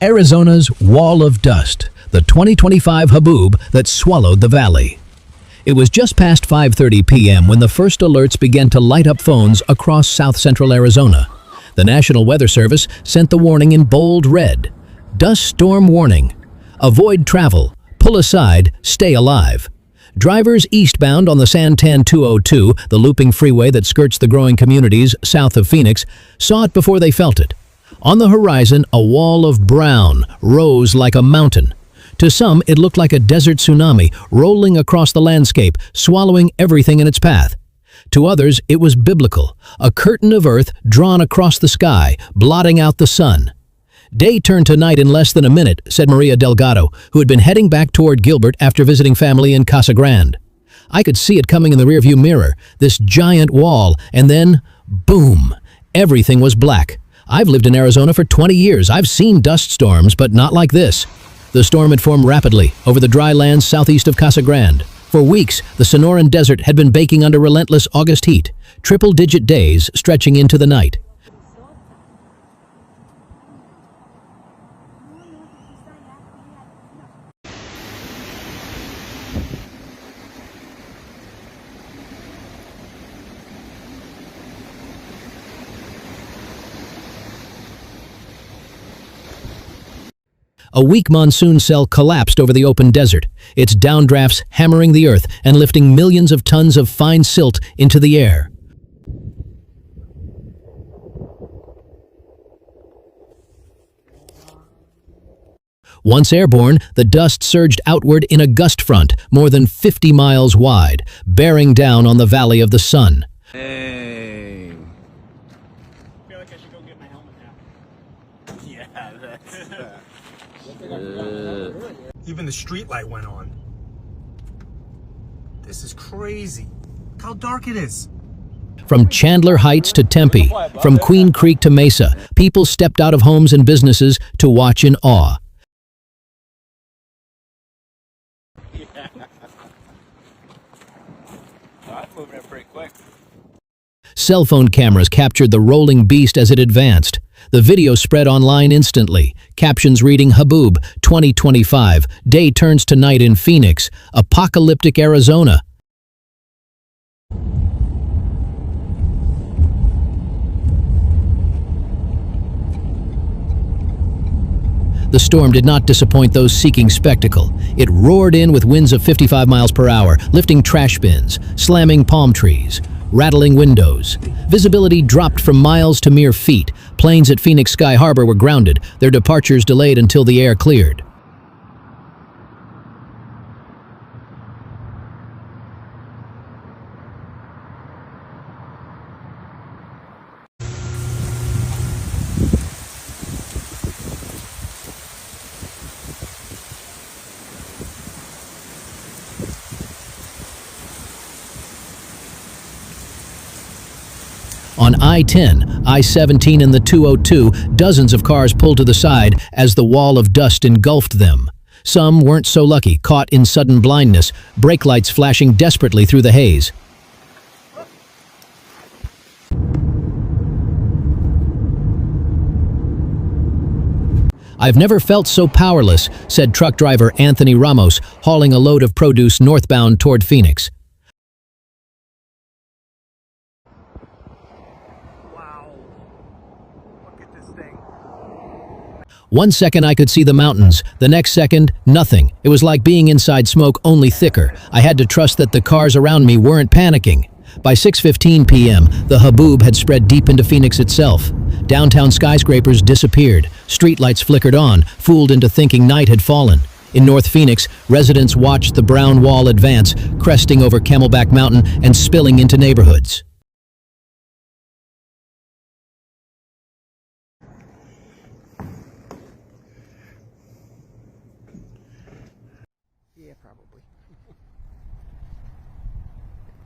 Arizona's wall of dust, the 2025 Haboob that swallowed the valley. It was just past 5:30 p.m. when the first alerts began to light up phones across south-central Arizona. The National Weather Service sent the warning in bold red. Dust storm warning. Avoid travel. Pull aside. Stay alive. Drivers eastbound on the Santan 202, the looping freeway that skirts the growing communities south of Phoenix, saw it before they felt it. On the horizon, a wall of brown rose like a mountain. To some, it looked like a desert tsunami rolling across the landscape, swallowing everything in its path. To others, it was biblical, a curtain of earth drawn across the sky, blotting out the sun. Day turned to night in less than a minute, said Maria Delgado, who had been heading back toward Gilbert after visiting family in Casa Grande. I could see it coming in the rearview mirror, this giant wall, and then, boom, everything was black. I've lived in Arizona for 20 years. I've seen dust storms, but not like this. The storm had formed rapidly over the dry lands southeast of Casa Grande. For weeks, the Sonoran Desert had been baking under relentless August heat, triple-digit days stretching into the night. A weak monsoon cell collapsed over the open desert, its downdrafts hammering the earth and lifting millions of tons of fine silt into the air. Once airborne, the dust surged outward in a gust front more than 50 miles wide, bearing down on the Valley of the Sun. Hey. I feel like I should go get my helmet now. Yeah, that's even the street light went on. This is crazy. Look how dark it is. From Chandler Heights to Tempe, from Queen Creek to Mesa, people stepped out of homes and businesses to watch in awe. I'm moving it pretty quick. Cell phone cameras captured the rolling beast as it advanced. The video spread online instantly, captions reading Haboob 2025, day turns to night in Phoenix, apocalyptic Arizona. The storm did not disappoint those seeking spectacle. It roared in with winds of 55 miles per hour, lifting trash bins, slamming palm trees, rattling windows. Visibility dropped from miles to mere feet. Planes at Phoenix Sky Harbor were grounded, their departures delayed until the air cleared. On I-10, I-17 and the 202, dozens of cars pulled to the side as the wall of dust engulfed them. Some weren't so lucky, caught in sudden blindness, brake lights flashing desperately through the haze. "I've never felt so powerless," said truck driver Anthony Ramos, hauling a load of produce northbound toward Phoenix. One second I could see the mountains, the next second, nothing. It was like being inside smoke, only thicker. I had to trust that the cars around me weren't panicking. By 6:15 p.m., the Haboob had spread deep into Phoenix itself. Downtown skyscrapers disappeared. Streetlights flickered on, fooled into thinking night had fallen. In North Phoenix, residents watched the brown wall advance, cresting over Camelback Mountain and spilling into neighborhoods. Yeah, probably.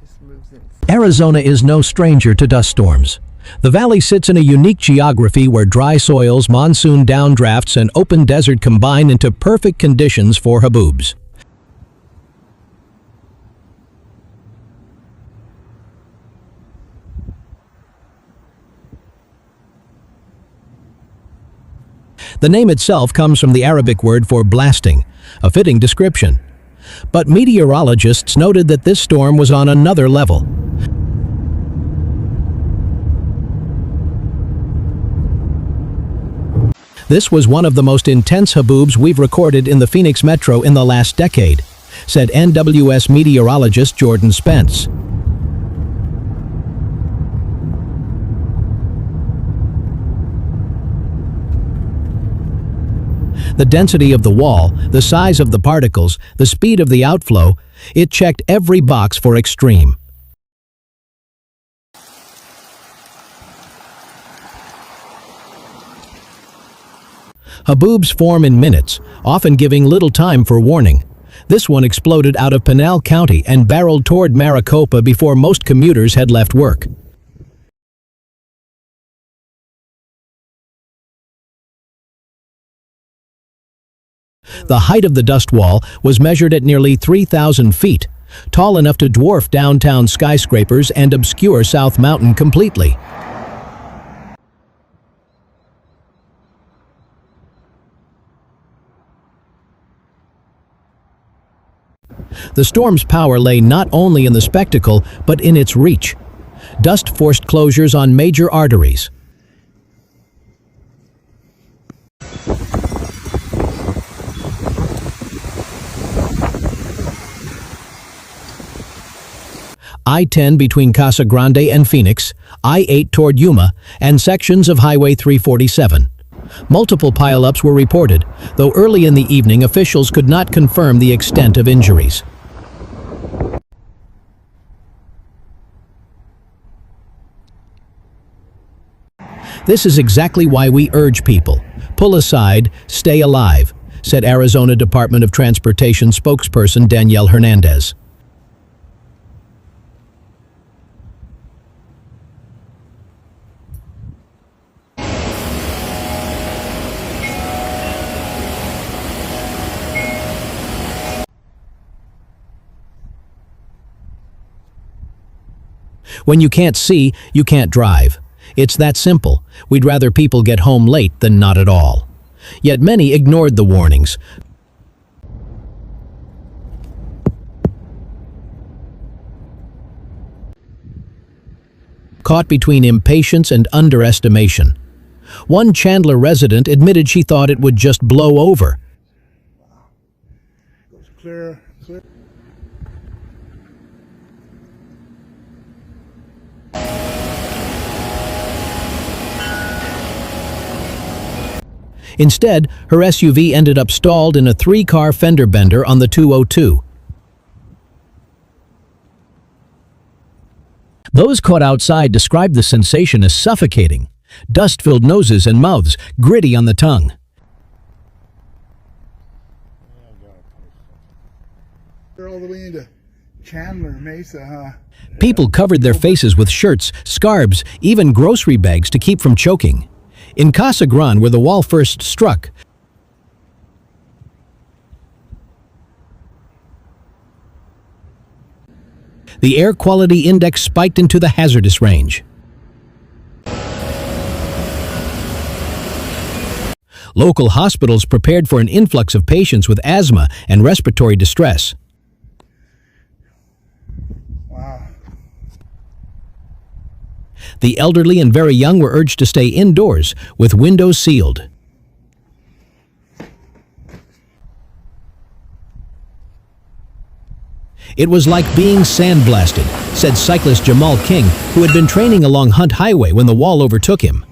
This moves in. Arizona is no stranger to dust storms. The valley sits in a unique geography where dry soils, monsoon downdrafts, and open desert combine into perfect conditions for haboobs. The name itself comes from the Arabic word for blasting, a fitting description. But meteorologists noted that this storm was on another level. This was one of the most intense haboobs we've recorded in the Phoenix metro in the last decade, said NWS meteorologist Jordan Spence. The density of the wall, the size of the particles, the speed of the outflow, it checked every box for extreme. Haboobs form in minutes, often giving little time for warning. This one exploded out of Pinal County and barreled toward Maricopa before most commuters had left work. The height of the dust wall was measured at nearly 3,000 feet, tall enough to dwarf downtown skyscrapers and obscure South Mountain completely. The storm's power lay not only in the spectacle, but in its reach. Dust forced closures on major arteries. I-10 between Casa Grande and Phoenix, I-8 toward Yuma, and sections of Highway 347. Multiple pileups were reported, though early in the evening officials could not confirm the extent of injuries. This is exactly why we urge people, pull aside, stay alive, said Arizona Department of Transportation spokesperson Danielle Hernandez. When you can't see, you can't drive. It's that simple. We'd rather people get home late than not at all. Yet many ignored the warnings. Caught between impatience and underestimation. One Chandler resident admitted she thought it would just blow over. Goes clear. Instead, her SUV ended up stalled in a 3-car fender bender on the 202. Those caught outside described the sensation as suffocating. Dust-filled noses and mouths, gritty on the tongue. They're all the way into Chandler, Mesa, huh? People covered their faces with shirts, scarves, even grocery bags to keep from choking. In Casa Grande, where the wall first struck, the air quality index spiked into the hazardous range. Local hospitals prepared for an influx of patients with asthma and respiratory distress. Wow. The elderly and very young were urged to stay indoors, with windows sealed. It was like being sandblasted, said cyclist Jamal King, who had been training along Hunt Highway when the wall overtook him.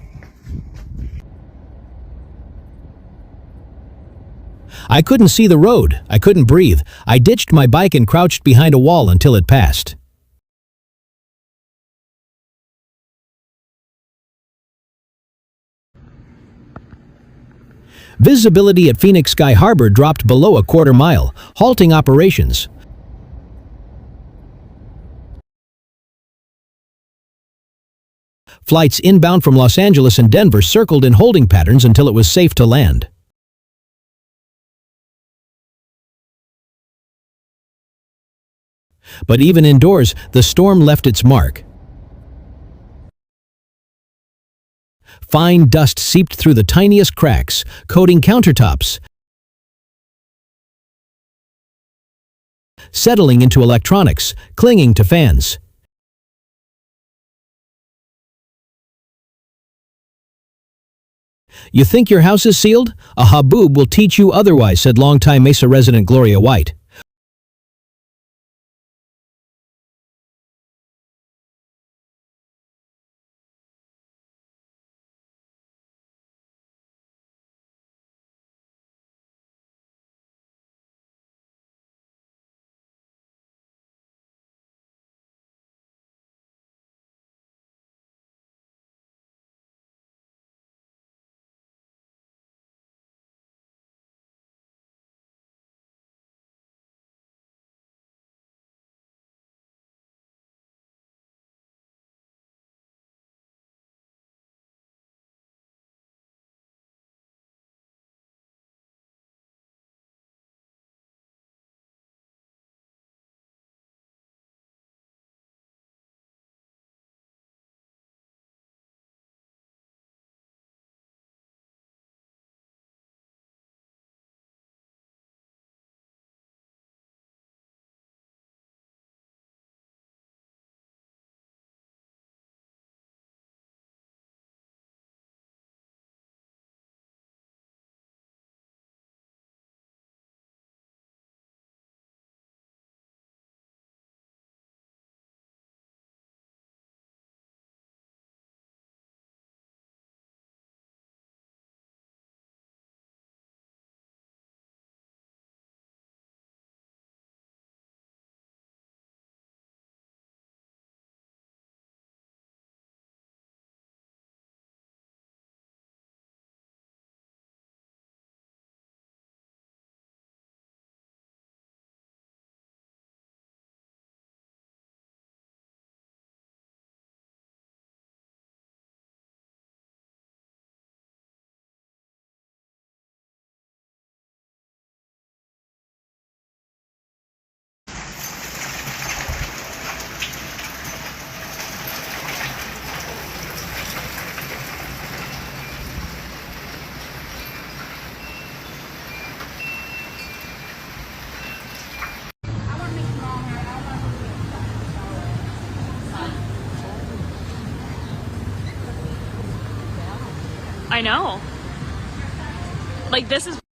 I couldn't see the road, I couldn't breathe. I ditched my bike and crouched behind a wall until it passed. Visibility at Phoenix Sky Harbor dropped below a quarter mile, halting operations. Flights inbound from Los Angeles and Denver circled in holding patterns until it was safe to land. But even indoors, the storm left its mark. Fine dust seeped through the tiniest cracks, coating countertops, settling into electronics, clinging to fans. You think your house is sealed? A Haboob will teach you otherwise, said longtime Mesa resident Gloria White. I know. Like, this is